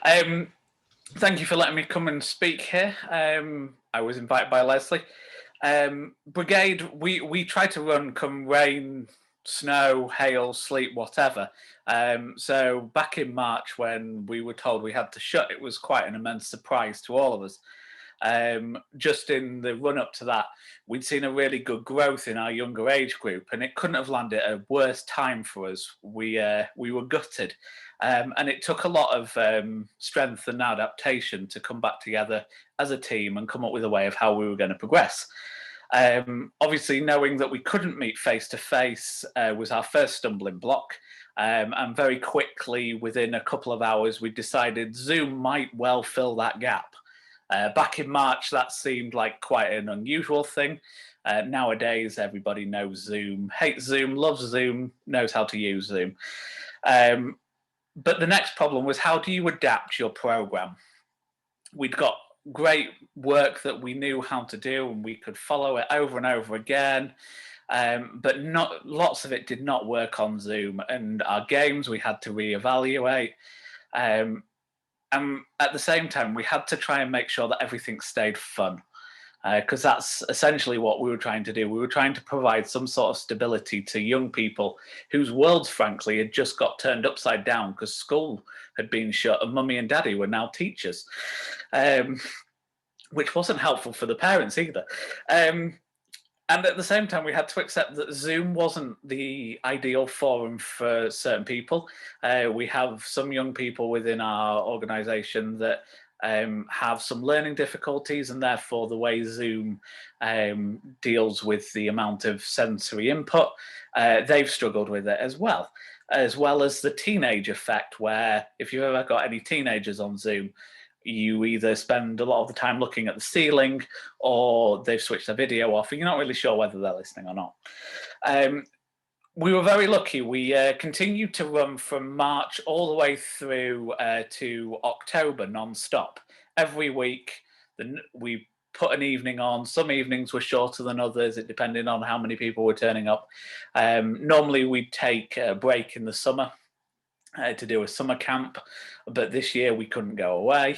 Thank you for letting me come and speak here. I was invited by Leslie. Brigade, we try to run come rain, snow, hail, sleet, whatever. So back in March, when we were told we had to shut, it was quite an immense surprise to all of us. Just in the run up to that, we'd seen a really good growth in our younger age group, and it couldn't have landed at a worse time for us. We were gutted, and it took a lot of strength and adaptation to come back together as a team and come up with a way of how we were going to progress. Obviously, knowing that we couldn't meet face to face was our first stumbling block. And very quickly, within a couple of hours, we decided Zoom might well fill that gap. Back in March, that seemed like quite an unusual thing. Nowadays, everybody knows Zoom, hates Zoom, loves Zoom, knows how to use Zoom. But the next problem was, how do you adapt your program? We'd got great work that we knew how to do, and we could follow it over and over again. But lots of it did not work on Zoom, and our games we had to reevaluate. And at the same time, we had to try and make sure that everything stayed fun, because that's essentially what we were trying to do. We were trying to provide some sort of stability to young people whose worlds, frankly, had just got turned upside down because school had been shut and mummy and daddy were now teachers, which wasn't helpful for the parents either. And at the same time, we had to accept that Zoom wasn't the ideal forum for certain people. We have some young people within our organisation that have some learning difficulties, and therefore the way Zoom deals with the amount of sensory input, they've struggled with it as well as the teenage effect, where if you've ever got any teenagers on Zoom, you either spend a lot of the time looking at the ceiling or they've switched their video off and you're not really sure whether they're listening or not. We were very lucky. We continued to run from March all the way through to October non-stop. Every week we put an evening on. Some evenings were shorter than others. It depended on how many people were turning up. Normally we'd take a break in the summer to do a summer camp, but this year we couldn't go away.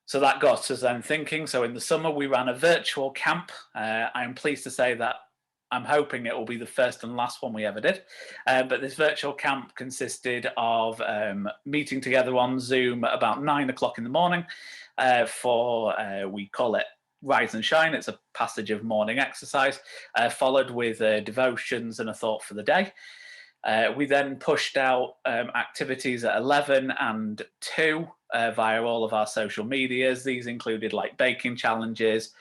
So that got us then thinking. So in the summer we ran a virtual camp. I'm pleased to say that I'm hoping it will be the first and last one we ever did. But this virtual camp consisted of meeting together on Zoom at about 9 o'clock in the morning for, we call it Rise and Shine. It's a passage of morning exercise, followed with devotions and a thought for the day. We then pushed out activities at 11 and 2 via all of our social medias. These included like baking challenges,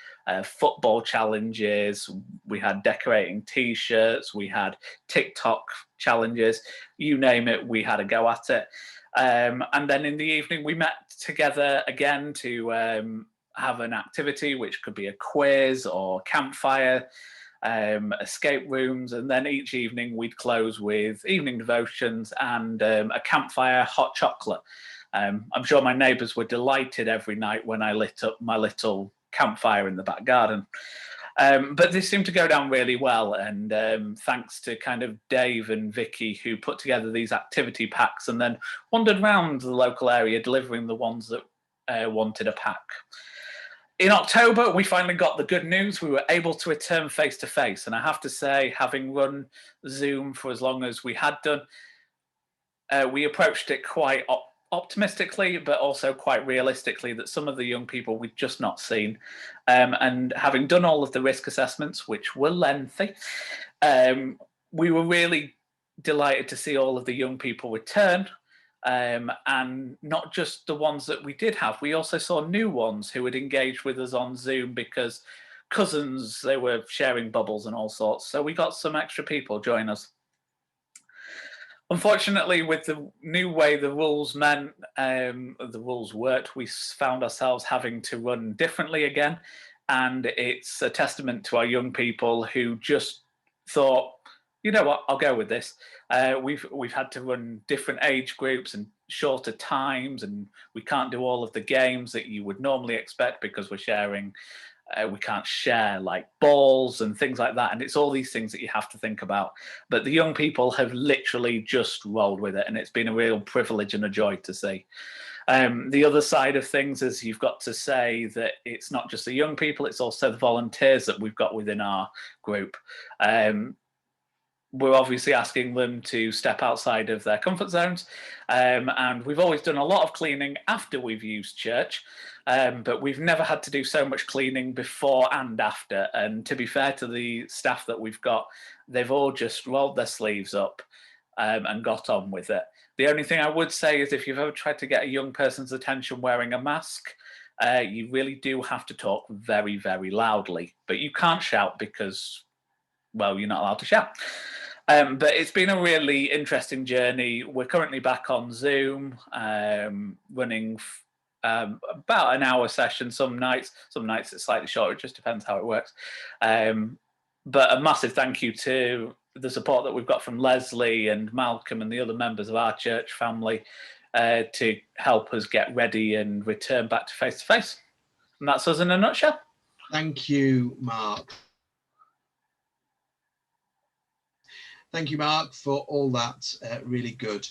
football challenges, we had decorating t-shirts, we had TikTok challenges, you name it, we had a go at it. And then in the evening we met together again to have an activity, which could be a quiz or campfire, escape rooms, and then each evening we'd close with evening devotions and a campfire hot chocolate. I'm sure my neighbours were delighted every night when I lit up my little campfire in the back garden. But this seemed to go down really well, and thanks to kind of Dave and Vicky, who put together these activity packs and then wandered around the local area delivering the ones that wanted a pack. In October, we finally got the good news. We were able to return face-to-face. And I have to say, having run Zoom for as long as we had done, we approached it quite optimistically, but also quite realistically, that some of the young people we'd just not seen. And having done all of the risk assessments, which were lengthy, we were really delighted to see all of the young people return. And not just the ones that we did have, we also saw new ones who had engaged with us on Zoom because cousins, they were sharing bubbles and all sorts. So we got some extra people join us. Unfortunately, with the new way the rules worked, we found ourselves having to run differently again. And it's a testament to our young people who just thought, you know what, I'll go with this. We've had to run different age groups and shorter times, and we can't do all of the games that you would normally expect because we're sharing. We can't share like balls and things like that, and it's all these things that you have to think about. But the young people have literally just rolled with it, and it's been a real privilege and a joy to see. The other side of things is you've got to say that it's not just the young people, it's also the volunteers that we've got within our group. We're obviously asking them to step outside of their comfort zones. And we've always done a lot of cleaning after we've used church, but we've never had to do so much cleaning before and after. And to be fair to the staff that we've got, they've all just rolled their sleeves up and got on with it. The only thing I would say is if you've ever tried to get a young person's attention wearing a mask, you really do have to talk very, very loudly, but you can't shout because, well, you're not allowed to shout. But it's been a really interesting journey. We're currently back on Zoom, running about an hour session some nights. Some nights it's slightly shorter, it just depends how it works. But a massive thank you to the support that we've got from Leslie and Malcolm and the other members of our church family to help us get ready and return back to face-to-face. And that's us in a nutshell. Thank you, Mark. Thank you, Mark, for all that. Really good.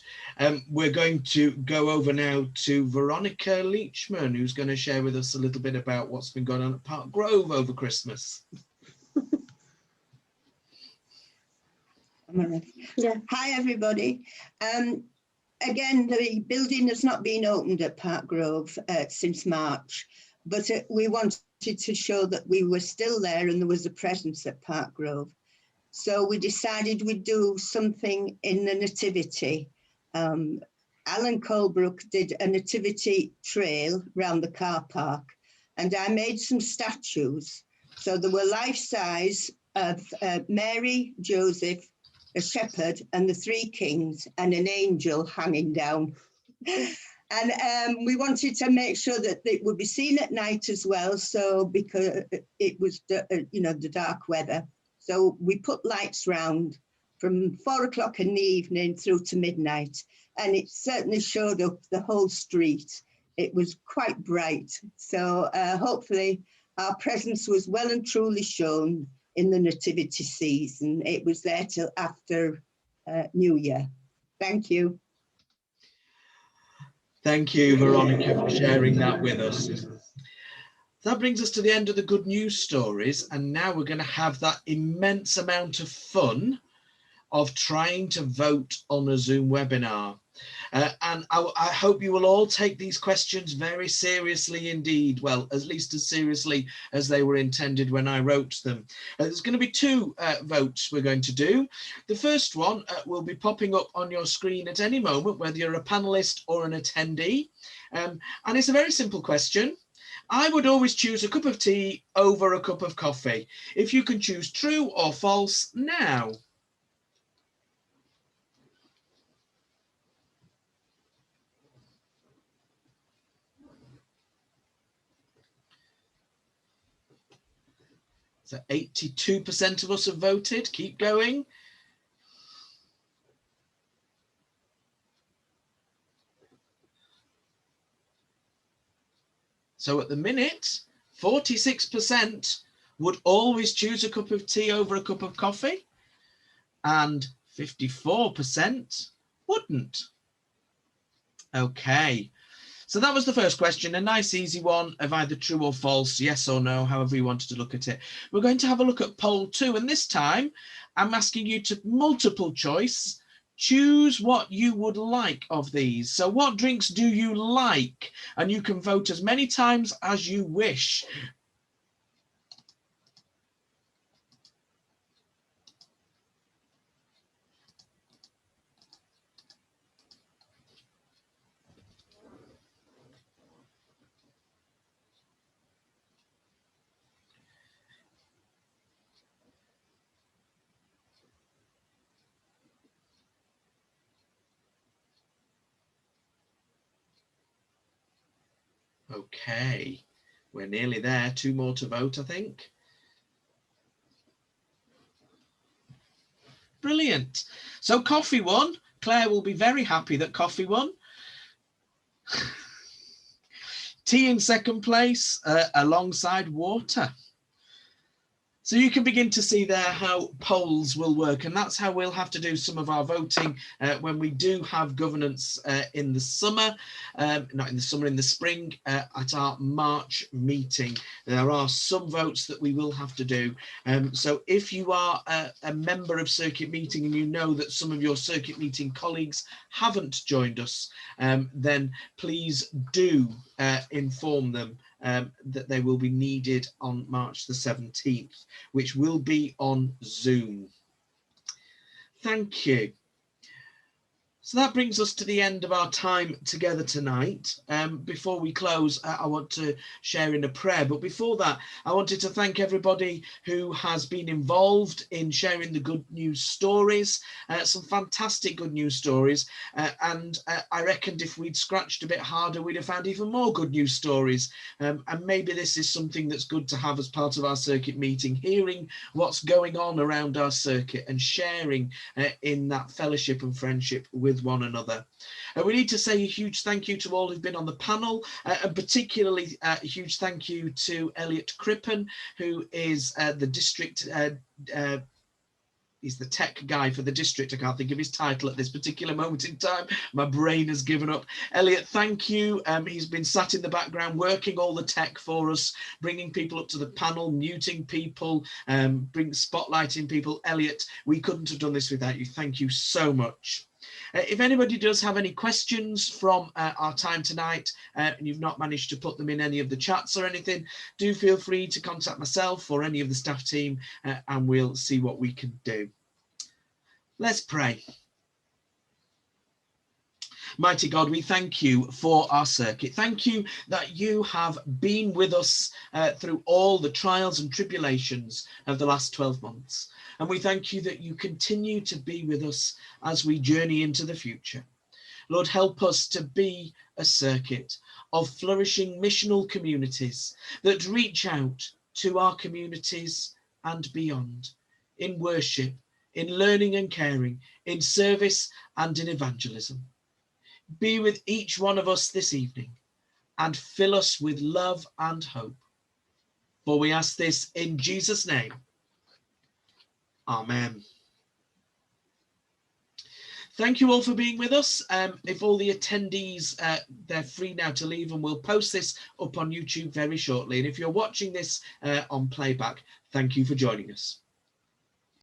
We're going to go over now to Veronica Leachman, who's going to share with us a little bit about what's been going on at Park Grove over Christmas. Yeah. Hi, everybody. Again, the building has not been opened at Park Grove since March, but we wanted to show that we were still there and there was a presence at Park Grove. So we decided we'd do something in the nativity. Alan Colebrook did a nativity trail around the car park, and I made some statues. So there were life-size of Mary, Joseph, a shepherd, and the three kings, and an angel hanging down. And we wanted to make sure that it would be seen at night as well. So because it was, the dark weather. So we put lights round from 4 o'clock in the evening through to midnight. And it certainly showed up the whole street. It was quite bright. So hopefully our presence was well and truly shown in the nativity season. It was there till after New Year. Thank you. Thank you, Veronica, for sharing that with us. That brings us to the end of the good news stories, and now we're going to have that immense amount of fun of trying to vote on a Zoom webinar. And I hope you will all take these questions very seriously indeed. Well, at least as seriously as they were intended when I wrote them. There's going to be two votes we're going to do. The first one will be popping up on your screen at any moment, whether you're a panelist or an attendee. And it's a very simple question. I would always choose a cup of tea over a cup of coffee. If you can choose true or false now. So 82% of us have voted. Keep going. So at the minute, 46% would always choose a cup of tea over a cup of coffee, and 54% wouldn't. Okay. So that was the first question, a nice easy one of either true or false, yes or no, however you wanted to look at it. We're going to have a look at poll 2, and this time I'm asking you to multiple choice, choose what you would like of these. So what drinks do you like? And you can vote as many times as you wish. Okay, we're nearly there. 2 more to vote, I think. Brilliant. So coffee won. Claire will be very happy that coffee won. Tea in second place, alongside water. So you can begin to see there how polls will work, and that's how we'll have to do some of our voting when we do have governance in the summer, not in the summer, in the spring, at our March meeting. There are some votes that we will have to do. So if you are a member of Circuit Meeting and you know that some of your Circuit Meeting colleagues haven't joined us, then please do inform them that they will be needed on March the 17th, which will be on Zoom. Thank you. So that brings us to the end of our time together tonight. Before we close, I want to share in a prayer. But before that, I wanted to thank everybody who has been involved in sharing the good news stories, some fantastic good news stories. And I reckoned if we'd scratched a bit harder, we'd have found even more good news stories. And maybe this is something that's good to have as part of our circuit meeting, hearing what's going on around our circuit and sharing in that fellowship and friendship with one another. We need to say a huge thank you to all who've been on the panel, and particularly a huge thank you to Elliot Crippen, who is the district he's the tech guy for the district. I can't think of his title at this particular moment in time. My brain has given up. Elliot, thank you. He's been sat in the background working all the tech for us, bringing people up to the panel, muting people, spotlighting people. Elliot, we couldn't have done this without you. Thank you so much. If anybody does have any questions from our time tonight and you've not managed to put them in any of the chats or anything, do feel free to contact myself or any of the staff team and we'll see what we can do. Let's pray. Mighty God, we thank you for our circuit. Thank you that you have been with us through all the trials and tribulations of the last 12 months. And we thank you that you continue to be with us as we journey into the future. Lord, help us to be a circuit of flourishing missional communities that reach out to our communities and beyond in worship, in learning and caring, in service and in evangelism. Be with each one of us this evening and fill us with love and hope. For we ask this in Jesus' name. Amen. Thank you all for being with us. If all the attendees, they're free now to leave, and we'll post this up on YouTube very shortly. And if you're watching this on playback, thank you for joining us.